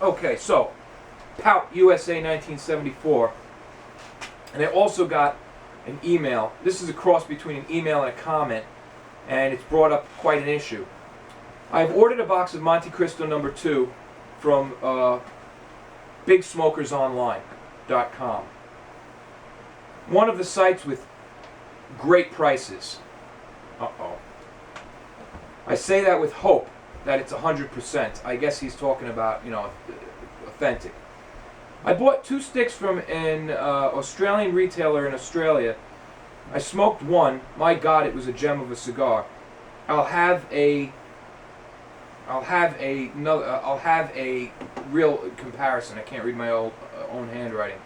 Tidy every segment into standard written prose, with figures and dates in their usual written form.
Okay, so Pout USA 1974, and I also got an email. This is a cross between an email and a comment, and it's brought up quite an issue. I've ordered a box of Monte Cristo No. 2 from BigSmokersOnline.com. One of the sites with great prices. Uh-oh. I say that with hope that it's 100%. I guess he's talking about, authentic. I bought 2 sticks from an Australian retailer in Australia. I smoked one. My God, it was a gem of a cigar. I'll have a real comparison. I can't read my own handwriting.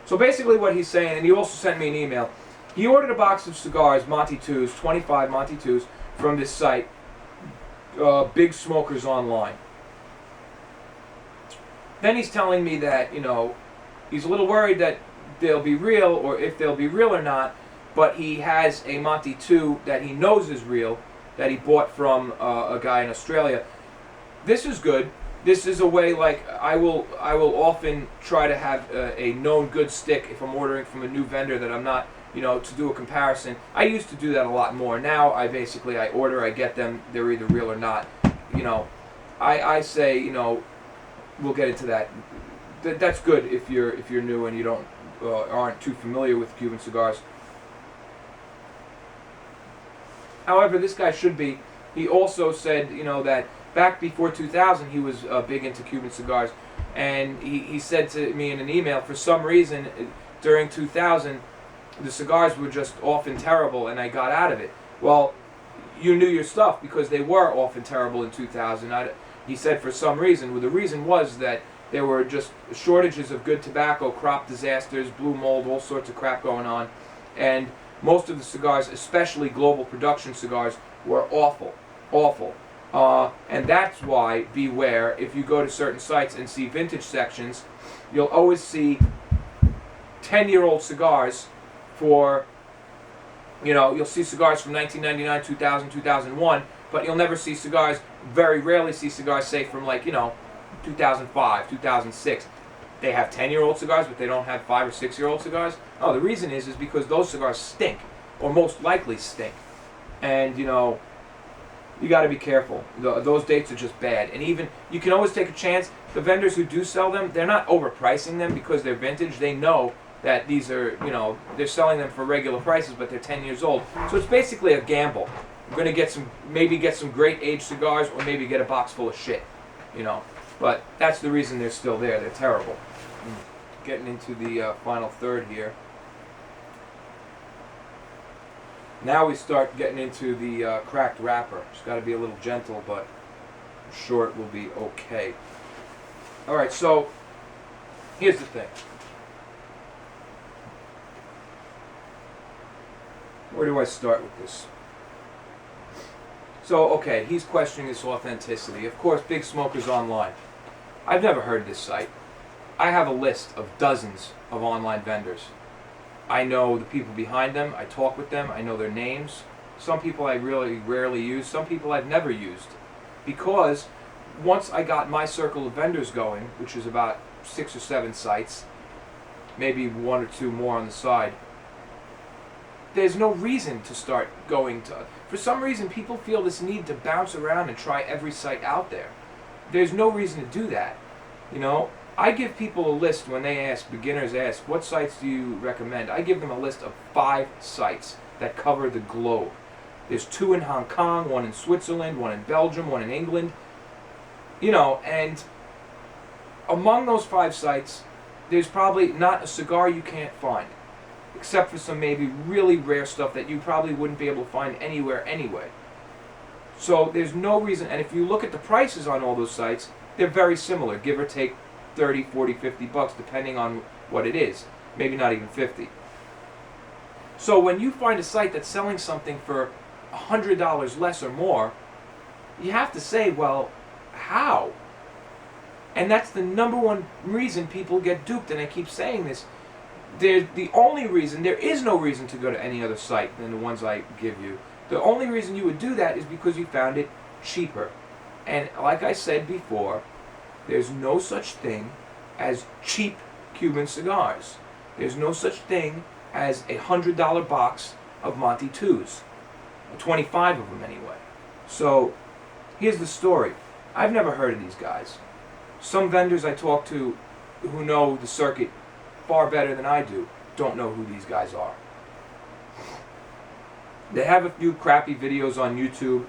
So basically what he's saying, and he also sent me an email, he ordered a box of cigars, Monte 2s, 25 Monte 2s, from this site, Big Smokers Online. Then he's telling me that, he's a little worried that they'll be real, or if they'll be real or not, but he has a Monte 2 that he knows is real, that he bought from a guy in Australia. This is good. This is a way, like, I will often try to have a known good stick if I'm ordering from a new vendor that I'm not, to do a comparison. I used to do that a lot more. Now I order, I get them, they're either real or not. I say, we'll get into that. That's good if you're new and you aren't too familiar with Cuban cigars. However, this guy should be. He also said, that back before 2000 he was big into Cuban cigars, and he said to me in an email, for some reason during 2000 the cigars were just often terrible and I got out of it. Well, you knew your stuff because they were often terrible in 2000. He said for some reason. Well, the reason was that there were just shortages of good tobacco, crop disasters, blue mold, all sorts of crap going on, and most of the cigars, especially global production cigars, were awful. And that's why, beware, if you go to certain sites and see vintage sections, you'll always see 10-year-old cigars for, you'll see cigars from 1999, 2000, 2001, but you'll never see cigars, very rarely see cigars, say, from 2005, 2006. They have 10-year-old cigars, but they don't have 5 or 6-year-old cigars. Oh, the reason is because those cigars stink, or most likely stink. And, you got to be careful. Those dates are just bad. And even, you can always take a chance. The vendors who do sell them, they're not overpricing them because they're vintage. They know that these are, they're selling them for regular prices, but they're 10 years old. So it's basically a gamble. We're going to get some great aged cigars, or maybe get a box full of shit, But that's the reason they're still there. They're terrible. Getting into the final third here. Now we start getting into the cracked wrapper. It's got to be a little gentle, but I'm sure it will be okay. Alright, so here's the thing. Where do I start with this? So, okay, he's questioning this authenticity. Of course, Big Smokers Online. I've never heard of this site. I have a list of dozens of online vendors. I know the people behind them. I talk with them. I know their names. Some people I really rarely use. Some people I've never used. Because once I got my circle of vendors going, which is about 6 or 7 sites, maybe 1 or 2 more on the side, there's no reason to start going to... For some reason, people feel this need to bounce around and try every site out there. There's no reason to do that. I give people a list when they ask, beginners ask, what sites do you recommend? I give them a list of 5 sites that cover the globe. There's 2 in Hong Kong, 1 in Switzerland, 1 in Belgium, 1 in England. And among those 5 sites, there's probably not a cigar you can't find, except for some maybe really rare stuff that you probably wouldn't be able to find anywhere anyway. So there's no reason, and if you look at the prices on all those sites, they're very similar, give or take 30, 40, 50 bucks, depending on what it is. Maybe not even 50. So when you find a site that's selling something for $100 less or more, you have to say, well, how? And that's the number one reason people get duped, and I keep saying this. There is no reason to go to any other site than the ones I give you. The only reason you would do that is because you found it cheaper. And like I said before, There's no such thing as cheap Cuban cigars. There's no such thing as a $100 box of Monty 2s. 25 of them anyway. So, here's the story. I've never heard of these guys. Some vendors I talk to who know the circuit far better than I do don't know who these guys are. They have a few crappy videos on YouTube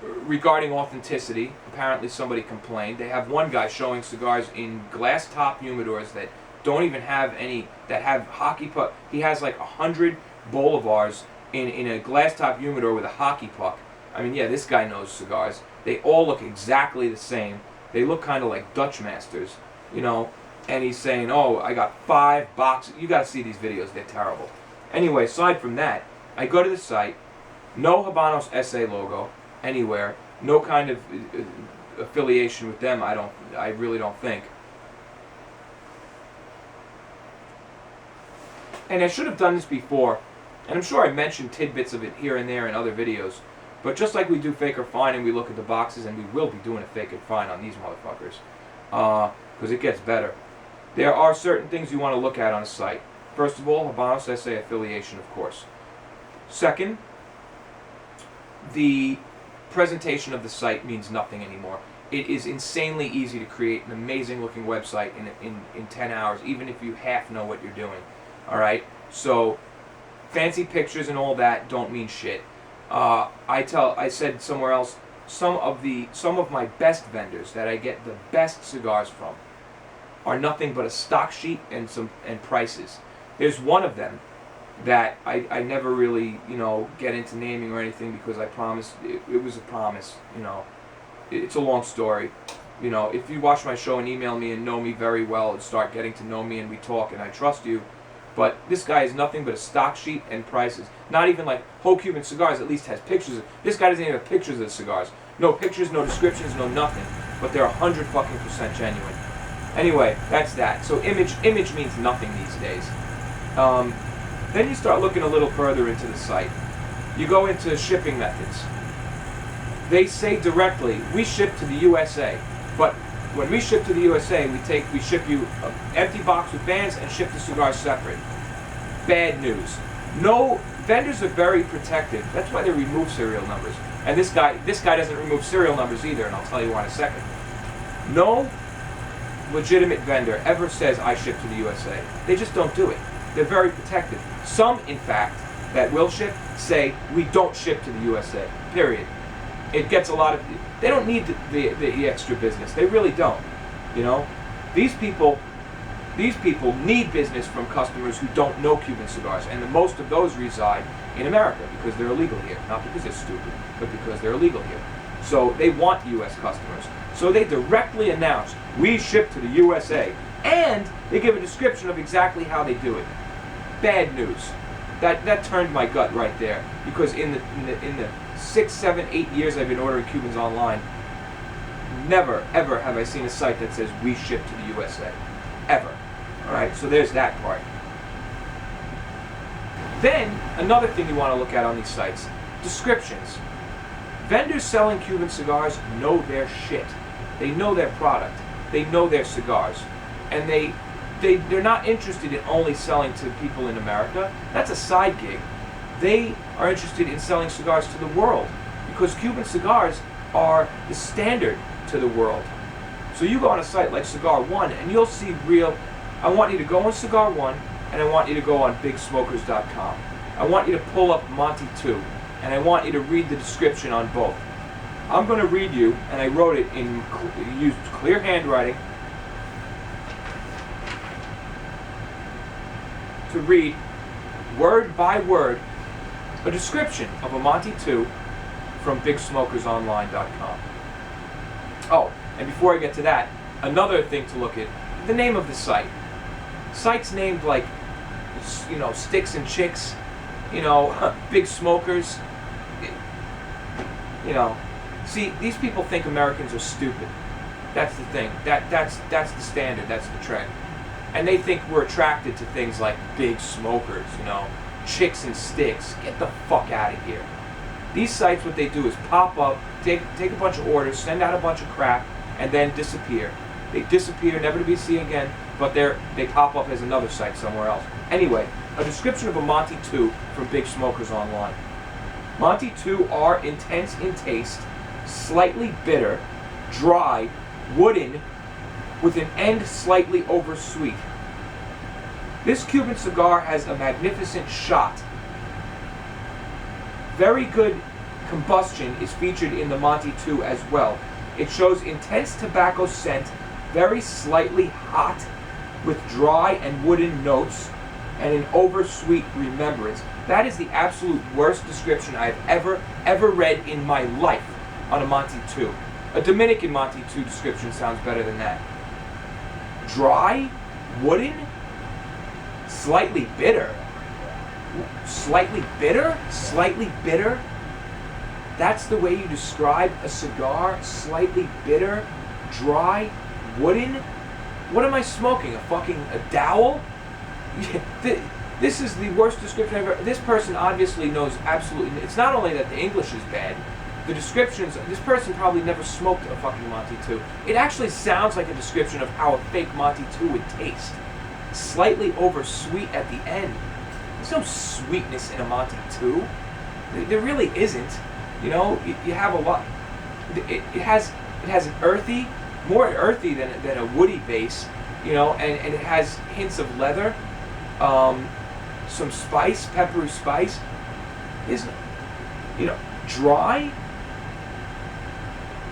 regarding authenticity. Apparently somebody complained. They have one guy showing cigars in glass top humidors that don't even have any, that have hockey puck. He has like 100 Bolivars in a glass top humidor with a hockey puck. I mean, yeah, this guy knows cigars. They all look exactly the same. They look kind of like Dutch masters, you know. And he's saying, oh, I got 5 boxes. You got to see these videos. They're terrible. Anyway, aside from that, I go to the site. No Habanos SA logo anywhere. No kind of affiliation with them. I really don't think. And I should have done this before. And I'm sure I mentioned tidbits of it here and there in other videos. But just like we do fake or fine and we look at the boxes, and we will be doing a fake and fine on these motherfuckers. Because it gets better. There are certain things you want to look at on a site. First of all, Habanos SA affiliation, of course. Second, the presentation of the site means nothing anymore. It is insanely easy to create an amazing looking website in 10 hours, even if you half know what you're doing. Alright? So, fancy pictures and all that don't mean shit. I said somewhere else, some of my best vendors that I get the best cigars from are nothing but a stock sheet and prices. There's one of them that I never really, you know, get into naming or anything because I promised, it was a promise, you know. It's a long story. You know, if you watch my show and email me and know me very well and start getting to know me and we talk and I trust you, but this guy is nothing but a stock sheet and prices. Not even like Whole Cuban Cigars at least has pictures. This guy doesn't even have pictures of the cigars. No pictures, no descriptions, no nothing. But they're 100% genuine. Anyway, that's that. So image means nothing these days. Then you start looking a little further into the site. You go into shipping methods. They say directly, we ship to the USA. But when we ship to the USA, we ship you an empty box with bands and ship the cigars separate. Bad news. No, vendors are very protective. That's why they remove serial numbers. And this guy doesn't remove serial numbers either, and I'll tell you why in a second. No legitimate vendor ever says I ship to the USA. They just don't do it. They're very protective. Some, in fact, that will ship say we don't ship to the USA. Period. It gets a lot of. They don't need the extra business. They really don't. You know, these people need business from customers who don't know Cuban cigars, and the most of those reside in America because they're illegal here, not because they're stupid, but because they're illegal here. So they want U.S. customers. So they directly announce we ship to the USA, and they give a description of exactly how they do it. Bad news. That turned my gut right there, because in the 6, 7, 8 years I've been ordering Cubans online, never ever have I seen a site that says we ship to the USA, ever. All right, so there's that part. Then another thing you want to look at on these sites: descriptions. Vendors selling Cuban cigars know their shit. They know their product. They know their cigars, and they're not interested in only selling to people in America. That's a side gig. They are interested in selling cigars to the world, because Cuban cigars are the standard to the world. So you go on a site like Cigar One and you'll see real. I want you to go on Cigar One, and I want you to go on bigsmokers.com. I want you to pull up Monty 2, and I want you to read the description on both. I'm going to read you, and I wrote it in used clear handwriting, to read word by word a description of a Monty 2 from bigsmokersonline.com. Oh, and before I get to that, another thing to look at, the name of the site. Sites named like, you know, Sticks and Chicks, you know, Big Smokers, you know. See, these people think Americans are stupid. That's the thing. That's the standard. That's the trend. And they think we're attracted to things like big smokers, you know, chicks and sticks. Get the fuck out of here. These sites, what they do is pop up, take a bunch of orders, send out a bunch of crap, and then disappear. They disappear, never to be seen again, but they pop up as another site somewhere else. Anyway, a description of a Monty 2 from Big Smokers Online. Monty 2 are intense in taste, slightly bitter, dry, wooden, with an end slightly over sweet. This Cuban cigar has a magnificent shot. Very good combustion is featured in the Monty 2 as well. It shows intense tobacco scent, very slightly hot, with dry and wooden notes, and an oversweet remembrance. That is the absolute worst description I've ever read in my life on a Monty 2. A Dominican Monty 2 description sounds better than that. Dry, wooden, slightly bitter. Slightly bitter? Slightly bitter? That's the way you describe a cigar? Slightly bitter, dry, wooden? What am I smoking? A dowel? This is the worst description I've ever. This person obviously knows absolutely. It's not only that the English is bad, the descriptions. This person probably never smoked a fucking Monty 2. It actually sounds like a description of how a fake Monty 2 would taste. Slightly over sweet at the end. There's no sweetness in a Monty 2. There really isn't. You know, you have a lot. It has an earthy, more earthy than a woody base. You know, and it has hints of leather. Some spice, peppery spice. Isn't, you know, dry.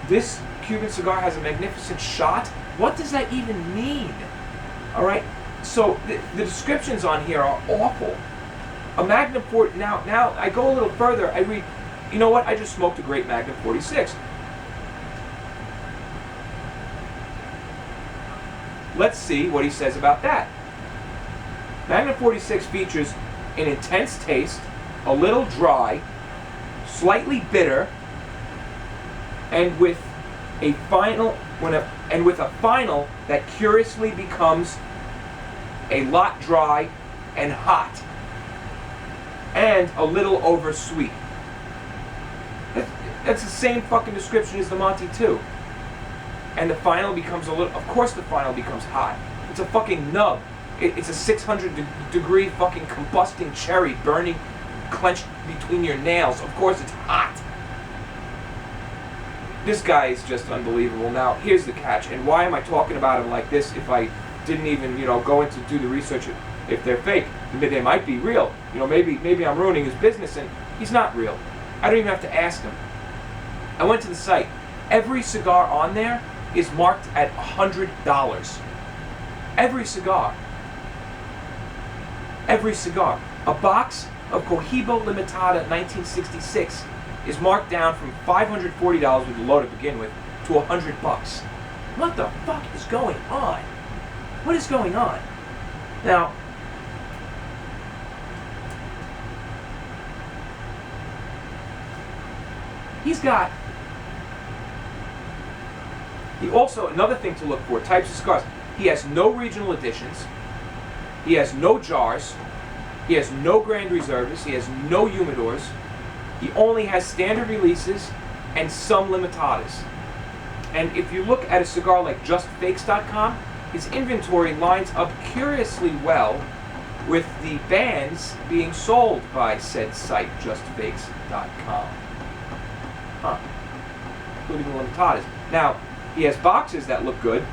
This Cuban cigar has a magnificent shot. What does that even mean? All right. So the descriptions on here are awful. A Magnum 40. Now I go a little further. I read. You know what? I just smoked a great Magnum 46. Let's see what he says about that. Magnum 46 features an intense taste, a little dry, slightly bitter, and with a final that curiously becomes a lot dry and hot, and a little over sweet. That's the same fucking description as the Monty 2. And the final becomes a little. Of course, the final becomes hot. It's a fucking nub. It's a 600-degree fucking combusting cherry burning, clenched between your nails. Of course, it's hot. This guy is just unbelievable. Now, here's the catch. And why am I talking about him like this if I didn't even, go in to do the research? If they're fake, they might be real. Maybe I'm ruining his business, and he's not real. I don't even have to ask him. I went to the site. Every cigar on there is marked at $100. Every cigar. Every cigar. A box of Cohiba Limitada 1966 is marked down from $540 with the low to begin with to $100. What the fuck is going on? What is going on? Now, also, another thing to look for, types of cigars. He has no regional editions. He has no jars. He has no Grand Reserves. He has no humidors. He only has standard releases and some limitadas. And if you look at a cigar like JustFakes.com, his inventory lines up curiously well with the bands being sold by said site, JustFakes.com. Huh. Including the limitadas. Now, he has boxes that look good,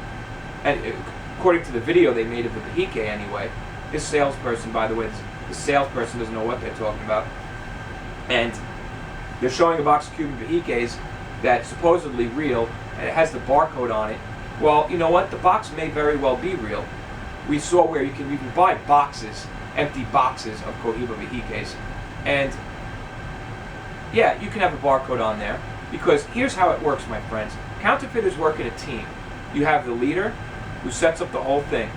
and according to the video they made of the Bahique anyway, this salesperson, by the way, the salesperson doesn't know what they're talking about, and they're showing a box of Cuban Bahiques that's supposedly real, and it has the barcode on it. Well, you know what? The box may very well be real. We saw where you can buy boxes, empty boxes of Cohiba Bahiques, and yeah, you can have a barcode on there, because here's how it works, my friends. Counterfeiters work in a team. You have the leader who sets up the whole thing.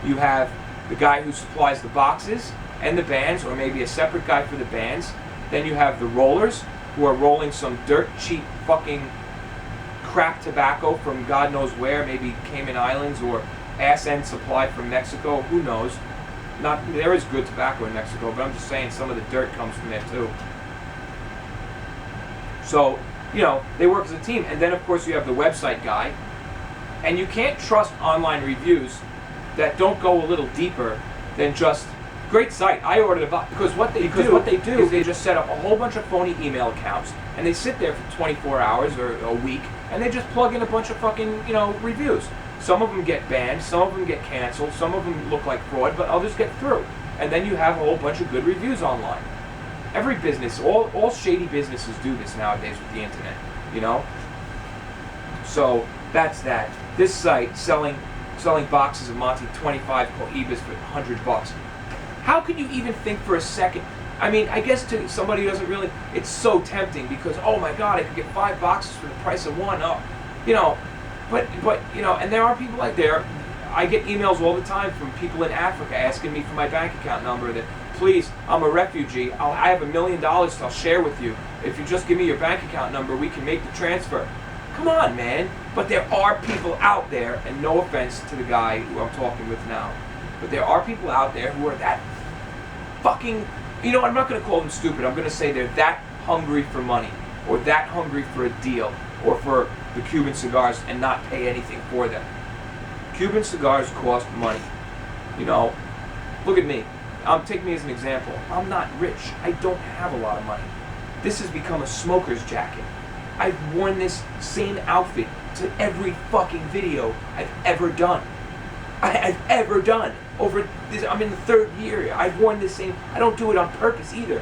You have the guy who supplies the boxes and the bands, or maybe a separate guy for the bands. Then you have the rollers who are rolling some dirt cheap fucking crap tobacco from God knows where, maybe Cayman Islands or ass end supply from Mexico, who knows. There is good tobacco in Mexico, but I'm just saying some of the dirt comes from there too. So, they work as a team. And then, of course, you have the website guy And you can't trust online reviews that don't go a little deeper than just great site. I ordered a box because what they do is they just set up a whole bunch of phony email accounts and they sit there for 24 hours or a week and they just plug in a bunch of fucking, you know, reviews. Some of them get banned, some of them get canceled, some of them look like fraud, but others get through. And then you have a whole bunch of good reviews online. Every business, all shady businesses do this nowadays with the internet, you know? So that's that. This site selling boxes of Monty 25 Cohibas for $100. How could you even think for a second? I mean, I guess to somebody who doesn't really, it's so tempting because, oh my God, I could get 5 boxes for the price of one. Oh, you know, but you know, and there are people like there. I get emails all the time from people in Africa asking me for my bank account number. That please, I'm a refugee. I have $1 million I'll share with you. If you just give me your bank account number, we can make the transfer. Come on, man. But there are people out there, and no offense to the guy who I'm talking with now, but there are people out there who are that fucking, you know, I'm not going to call them stupid. I'm going to say they're that hungry for money, or that hungry for a deal, or for the Cuban cigars and not pay anything for them. Cuban cigars cost money. You know, look at me. Take me as an example. I'm not rich. I don't have a lot of money. This has become a smoker's jacket. I've worn this same outfit to every fucking video I've ever done. I've ever done. Over this, I'm in the 3rd year. I've worn this same. I don't do it on purpose either.